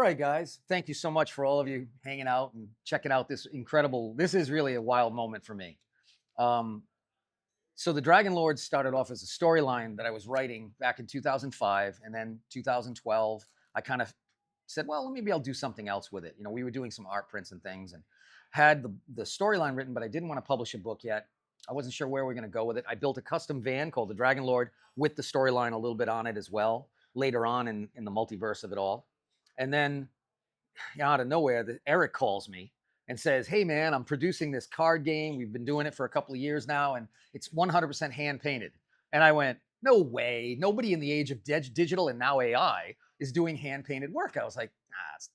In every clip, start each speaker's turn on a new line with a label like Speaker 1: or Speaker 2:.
Speaker 1: right, guys. Thank you so much for all of you hanging out and checking out this incredible. This is really a wild moment for me. Um, so the Dragon Lord started off as a storyline that I was writing back in 2005, and then 2012, I kind of said, well, maybe I'll do something else with it. You know, we were doing some art prints and things, and had the storyline written, but I didn't want to publish a book yet. I wasn't sure where we are going to go with it. I built a custom van called the Dragon Lord with the storyline a little bit on it as well later on in the multiverse of it all. And then out of nowhere, Eric calls me and says, "Hey, man, I'm producing this card game. We've been doing it for a couple of years now, and it's 100% hand painted." And I went, "No way. Nobody in the age of digital and now AI is doing hand painted work." I was like, "Nah."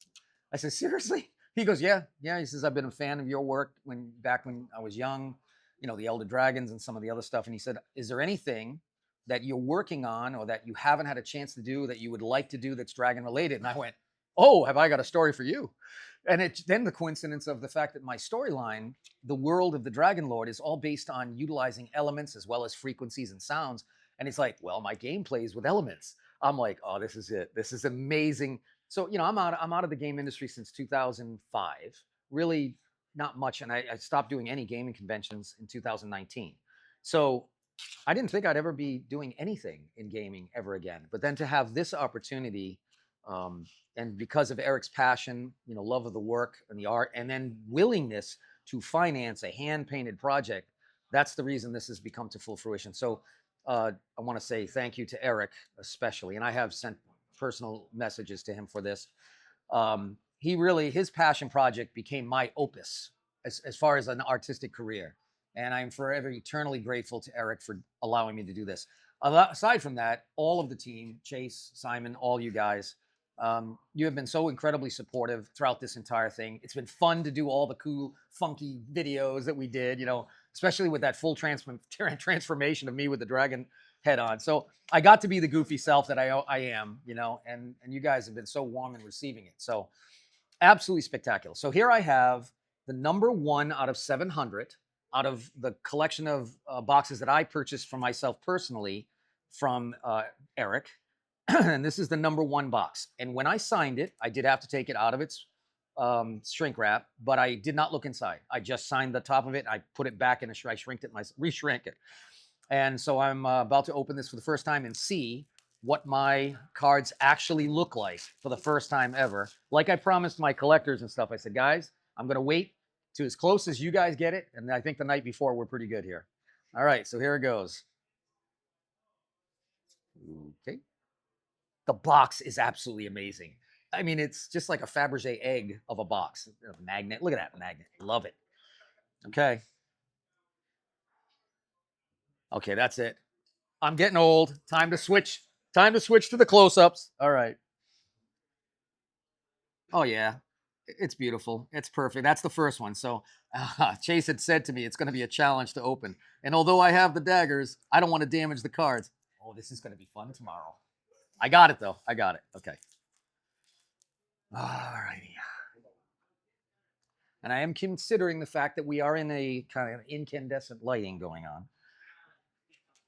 Speaker 1: I said, "Seriously?" He goes, "Yeah, yeah." He says, "I've been a fan of your work back when I was young, you know, the Elder Dragons and some of the other stuff." And he said, "Is there anything that you're working on or that you haven't had a chance to do that you would like to do that's dragon related?" And I went, "Oh, have I got a story for you?" And then the coincidence of the fact that my storyline, the world of the Dragon Lord, is all based on utilizing elements as well as frequencies and sounds. And it's like, well, my game plays with elements. I'm like, oh, this is it. This is amazing. So, you know, I'm out of the game industry since 2005. Really not much. And I stopped doing any gaming conventions in 2019. So I didn't think I'd ever be doing anything in gaming ever again. But then to have this opportunity, and because of Eric's passion, you know, love of the work and the art, and then willingness to finance a hand-painted project, that's the reason this has become to full fruition. So I want to say thank you to Eric especially, and I have sent personal messages to him for this. His passion project became my opus as far as an artistic career. And I'm forever eternally grateful to Eric for allowing me to do this. Aside from that, all of the team, Chase, Simon, all you guys, you have been so incredibly supportive throughout this entire thing. It's been fun to do all the cool, funky videos that we did, you know, especially with that full transformation of me with the dragon head on. So I got to be the goofy self that I am, you know, and you guys have been so warm in receiving it. So absolutely spectacular. So here I have the number one out of 700 out of the collection of boxes that I purchased for myself personally from Eric. And this is the number one box. And when I signed it, I did have to take it out of its shrink wrap, but I did not look inside. I just signed the top of it. I put it back in I shrinked it, reshrank it. And so I'm about to open this for the first time and see what my cards actually look like for the first time ever. Like I promised my collectors and stuff, I said, guys, I'm going to wait to as close as you guys get it. And I think the night before we're pretty good here. All right, so here it goes. Okay. The box is absolutely amazing. I mean, it's just like a Fabergé egg of a box. A magnet. Look at that magnet. Love it. Okay. Okay, that's it. I'm getting old. Time to switch. Time to switch to the close-ups. All right. Oh, yeah. It's beautiful. It's perfect. That's the first one. So Chase had said to me, it's going to be a challenge to open. And although I have the daggers, I don't want to damage the cards. Oh, this is going to be fun tomorrow. I got it, though. I got it. Okay. All righty. And I am considering the fact that we are in a kind of incandescent lighting going on.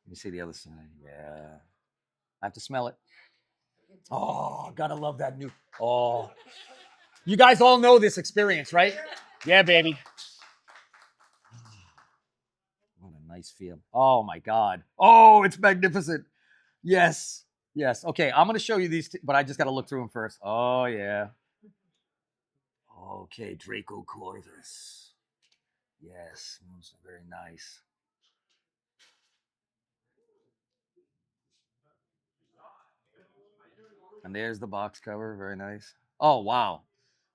Speaker 1: Let me see the other side. Yeah. I have to smell it. Oh, gotta love that new. Oh. You guys all know this experience, right? Yeah, baby. What a nice feel. Oh, my God. Oh, it's magnificent. Yes. Yes. Okay, I'm going to show you these, but I just got to look through them first. Oh, yeah. Okay, Draco Corvus. Yes, very nice. And there's the box cover. Very nice. Oh, wow.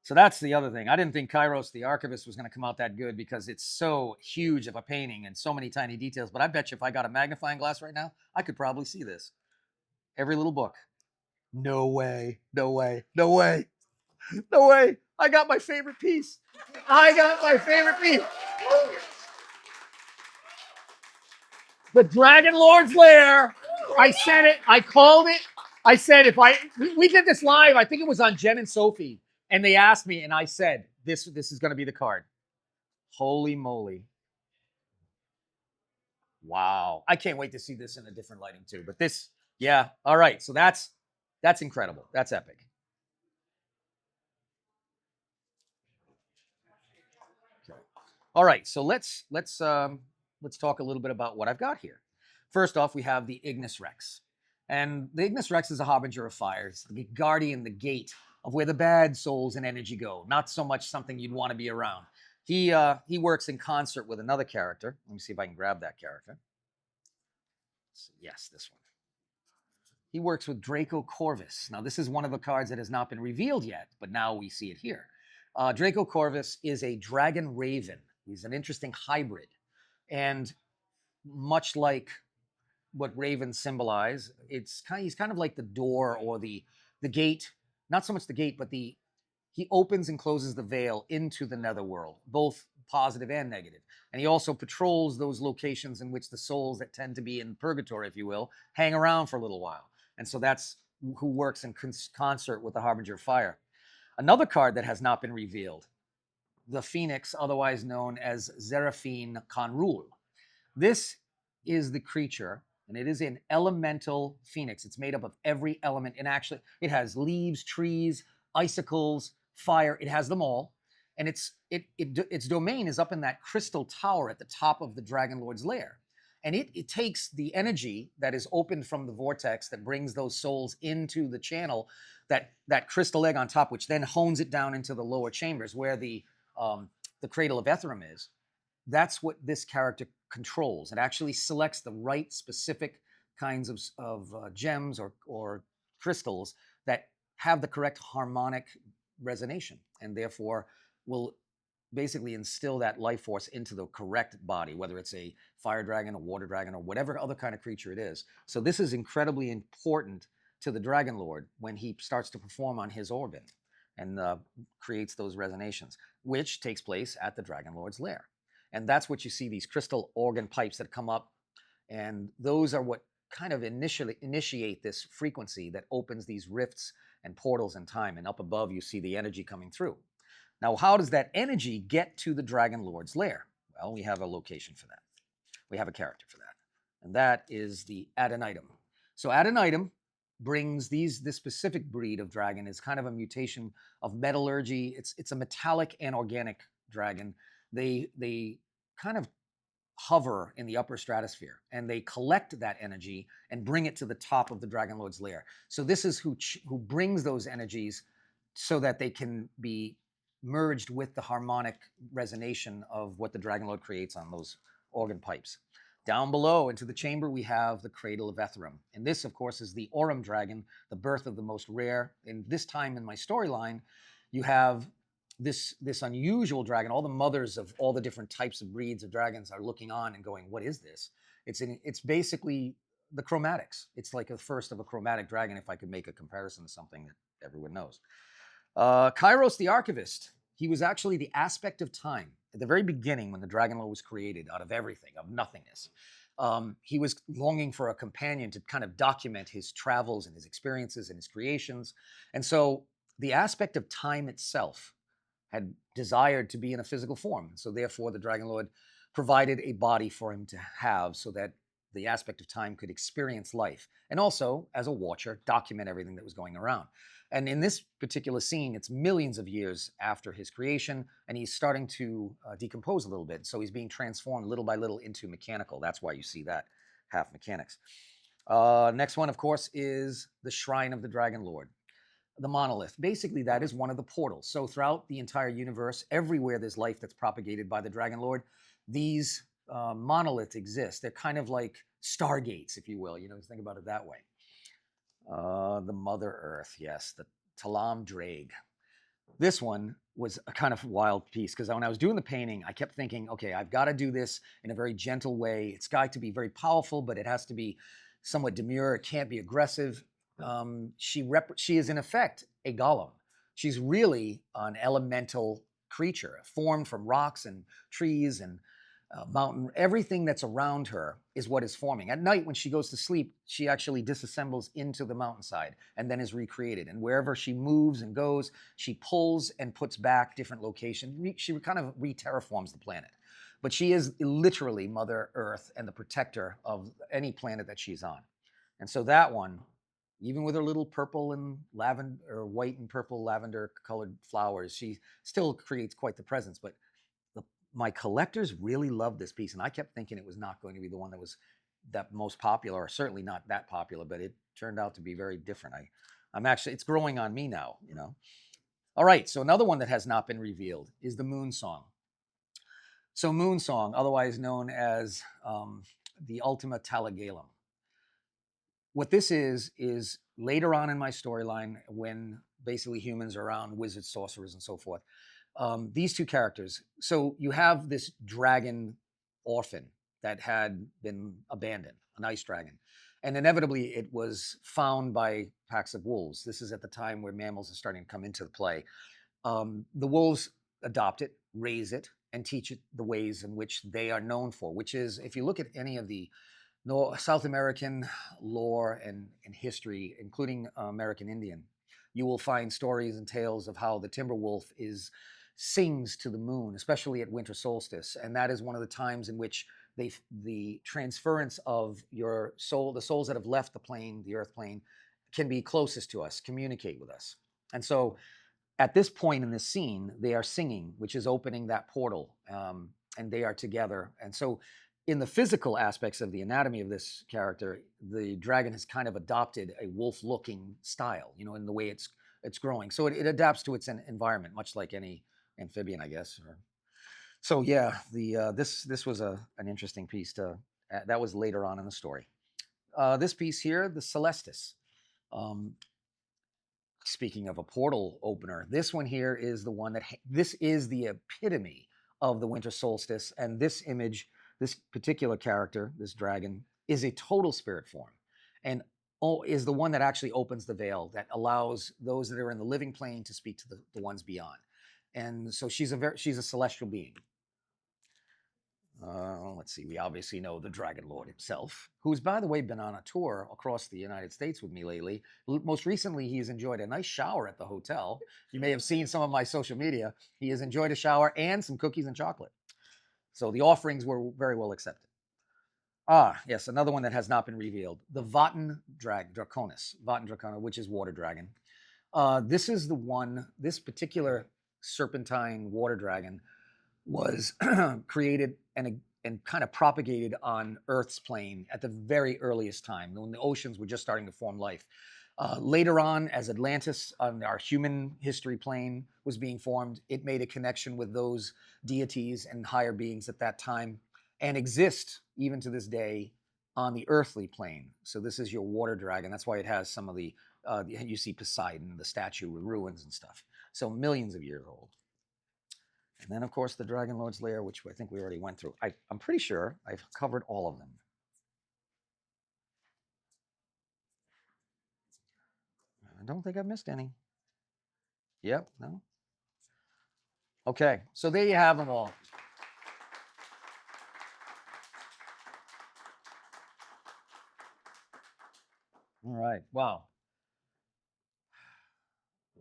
Speaker 1: So that's the other thing. I didn't think Kairos the Archivist was going to come out that good because it's so huge of a painting and so many tiny details. But I bet you if I got a magnifying glass right now, I could probably see this. Every little book. No way. No way. No way. No way. I got my favorite piece. I got my favorite piece. The Dragon Lord's Lair. I said it. I called it. I said we did this live. I think it was on Jen and Sophie, and they asked me, and I said this is going to be the card. Holy moly! Wow! I can't wait to see this in a different lighting too. But this, yeah. All right. So that's incredible. That's epic. All right, so let's talk a little bit about what I've got here. First off, we have the Ignis Rex, and the Ignis Rex is a harbinger of fire. It's the guardian, the gate of where the bad souls and energy go. Not so much something you'd want to be around. He works in concert with another character. Let me see if I can grab that character. Yes, this one. He works with Draco Corvus. Now, this is one of the cards that has not been revealed yet, but now we see it here. Draco Corvus is a dragon raven. He's an interesting hybrid. And much like what ravens symbolize, he's kind of like the door or the gate, not so much the gate, but he opens and closes the veil into the netherworld, both positive and negative. And he also patrols those locations in which the souls that tend to be in purgatory, if you will, hang around for a little while. And so that's who works in concert with the Harbinger of Fire. Another card that has not been revealed, the Phoenix, otherwise known as Zeraphine Conrul. This is the creature, and it is an elemental phoenix. It's made up of every element, and actually it has leaves, trees, icicles, fire. It has them all. And its domain is up in that crystal tower at the top of the Dragonlord's lair. And it takes the energy that is opened from the vortex that brings those souls into the channel, that crystal egg on top, which then hones it down into the lower chambers where the cradle of Ethereum is. That's what this character controls. It actually selects the right specific kinds of gems or crystals that have the correct harmonic resonation, and therefore will basically instill that life force into the correct body, whether it's a fire dragon, a water dragon, or whatever other kind of creature it is. So this is incredibly important to the Dragonlord when he starts to perform on his orbit and creates those resonations, which takes place at the Dragonlord's lair. And that's what you see, these crystal organ pipes that come up. And those are what kind of initiate this frequency that opens these rifts and portals in time. And up above, you see the energy coming through. Now, how does that energy get to the Dragonlord's lair? Well, we have a location for that. We have a character for that. And that is the Adonitum. So Adonitum brings this specific breed of dragon is kind of a mutation of metallurgy. It's a metallic and organic dragon. They kind of hover in the upper stratosphere, and they collect that energy and bring it to the top of the Dragonlord's lair. So this is who brings those energies so that they can be merged with the harmonic resonation of what the Dragonlord creates on those organ pipes. Down below into the chamber, we have the Cradle of Ethereum. And this, of course, is the Aurum dragon, the birth of the most rare. And this time in my storyline, you have this unusual dragon. All the mothers of all the different types of breeds of dragons are looking on and going, what is this? It's basically the chromatics. It's like a first of a chromatic dragon, if I could make a comparison to something that everyone knows. Kairos the Archivist. He was actually the aspect of time at the very beginning when the Dragonlord was created out of everything, of nothingness. He was longing for a companion to kind of document his travels and his experiences and his creations. And so the aspect of time itself had desired to be in a physical form. So therefore, the Dragonlord provided a body for him to have so that the aspect of time could experience life. And also, as a watcher, document everything that was going around. And in this particular scene, it's millions of years after his creation, and he's starting to decompose a little bit. So he's being transformed little by little into mechanical. That's why you see that half mechanics. Next one, of course, is the Shrine of the Dragonlord. The monolith. Basically, that is one of the portals. So throughout the entire universe, everywhere there's life that's propagated by the Dragonlord, these monoliths exist. They're kind of like stargates, if you will. Think about it that way. The Mother Earth, yes, the Talam Drake. This one was a kind of wild piece because when I was doing the painting, I kept thinking, okay, I've got to do this in a very gentle way. It's got to be very powerful, but it has to be somewhat demure. It can't be aggressive. She is in effect a golem. She's really an elemental creature formed from rocks and trees and mountain. Everything that's around her is what is forming. At night, when she goes to sleep, she actually disassembles into the mountainside and then is recreated. And wherever she moves and goes, she pulls and puts back different locations. She kind of re-terraforms the planet. But she is literally Mother Earth and the protector of any planet that she's on. And so that one, even with her little purple and lavender, or white and purple lavender colored flowers, she still creates quite the presence. But my collectors really loved this piece, and I kept thinking it was not going to be the one that was that most popular, or certainly not that popular, but it turned out to be very different. I'm actually, it's growing on me now, you know. All right, so another one that has not been revealed is the Moon Song. So Moon Song, otherwise known as the Ultima Talagalum. What this is later on in my storyline, when basically humans are around wizards, sorcerers, and so forth. These two characters. So you have this dragon orphan that had been abandoned, an ice dragon. And inevitably, it was found by packs of wolves. This is at the time where mammals are starting to come into play. The wolves adopt it, raise it, and teach it the ways in which they are known for, which is, if you look at any of the South American lore and history, including American Indian, you will find stories and tales of how the timber wolf sings to the moon, especially at winter solstice, and that is one of the times in which the transference of your soul, the souls that have left the plane, the earth plane, can be closest to us, communicate with us. And so at this point in this scene, they are singing, which is opening that portal, and they are together. And so in the physical aspects of the anatomy of this character, the dragon has kind of adopted a wolf-looking style, you know, in the way it's growing. So it adapts to its environment, much like any amphibian, I guess. So yeah, this was an interesting piece that was later on in the story. This piece here, the Celestis. Speaking of a portal opener, this one here is the one this is the epitome of the winter solstice. And this image, this particular character, this dragon, is a total spirit form, and is the one that actually opens the veil that allows those that are in the living plane to speak to the ones beyond. And so she's a celestial being. Let's see, we obviously know the Dragonlord himself, who's, by the way, been on a tour across the United States with me lately. Most recently, he has enjoyed a nice shower at the hotel. You may have seen some of my social media. He has enjoyed a shower and some cookies and chocolate. So the offerings were very well accepted. Yes, another one that has not been revealed, the Votan Draconis, Votan Draconis, which is water dragon. This is the one, this particular serpentine water dragon was created and kind of propagated on Earth's plane at the very earliest time, when the oceans were just starting to form life. Later on, as Atlantis on our human history plane was being formed, it made a connection with those deities and higher beings at that time, and exist even to this day on the earthly plane. So this is your water dragon. That's why it has some of the, you see Poseidon, the statue with ruins and stuff. So millions of years old. And then, of course, the Dragonlord's Lair, which I think we already went through. I'm pretty sure I've covered all of them. I don't think I've missed any. Yep, no? Okay, so there you have them all. All right, wow.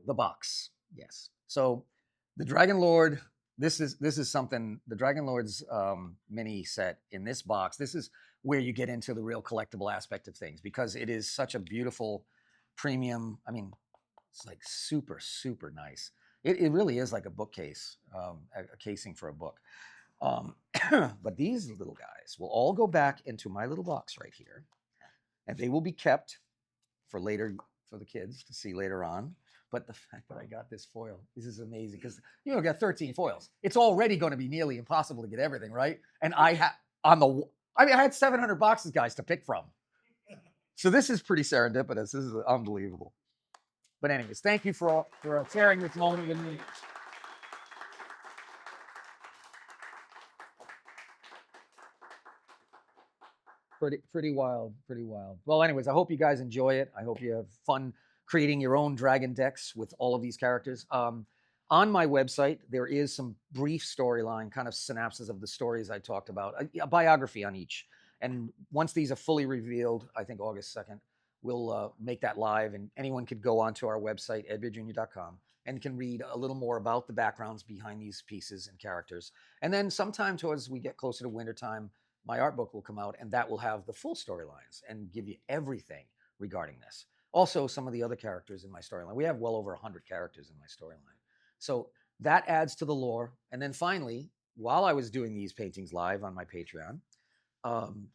Speaker 1: The box, yes. So the Dragonlord, this is something, the Dragonlord's mini set in this box, this is where you get into the real collectible aspect of things, because it is such a beautiful premium. I mean, it's like super, super nice. It really is like a bookcase, a casing for a book. But these little guys will all go back into my little box right here, and they will be kept for later, for the kids to see later on. But the fact that I got this foil, this is amazing, because you know, I got 13 foils. It's already going to be nearly impossible to get everything right. And I had 700 boxes, guys, to pick from. So this is pretty serendipitous. This is unbelievable. But anyways, thank you for sharing this moment with me. Pretty wild, pretty wild. Well, anyways, I hope you guys enjoy it. I hope you have fun creating your own dragon decks with all of these characters. On my website, there is some brief storyline, kind of synopsis of the stories I talked about, a biography on each. And once these are fully revealed, I think August 2nd, we'll make that live, and anyone could go onto our website, edbeardjr.com, and can read a little more about the backgrounds behind these pieces and characters. And then sometime towards we get closer to wintertime, my art book will come out, and that will have the full storylines and give you everything regarding this. Also, some of the other characters in my storyline. We have well over 100 characters in my storyline. So that adds to the lore. And then finally, while I was doing these paintings live on my Patreon,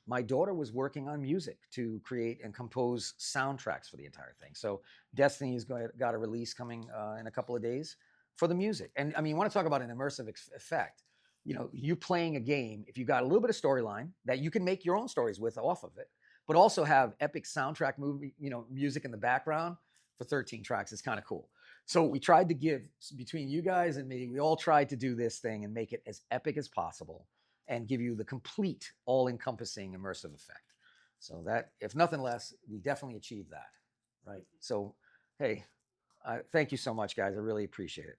Speaker 1: my daughter was working on music to create and compose soundtracks for the entire thing. So Destiny's got a release coming in a couple of days for the music. And I mean, you want to talk about an immersive effect. You know, you playing a game, if you got a little bit of storyline that you can make your own stories with off of it, but also have epic soundtrack movie, music in the background for 13 tracks is kind of cool. So we tried to give, between you guys and me, we all tried to do this thing and make it as epic as possible and give you the complete, all-encompassing immersive effect. So that, if nothing less, we definitely achieved that, right? So, hey, thank you so much, guys. I really appreciate it.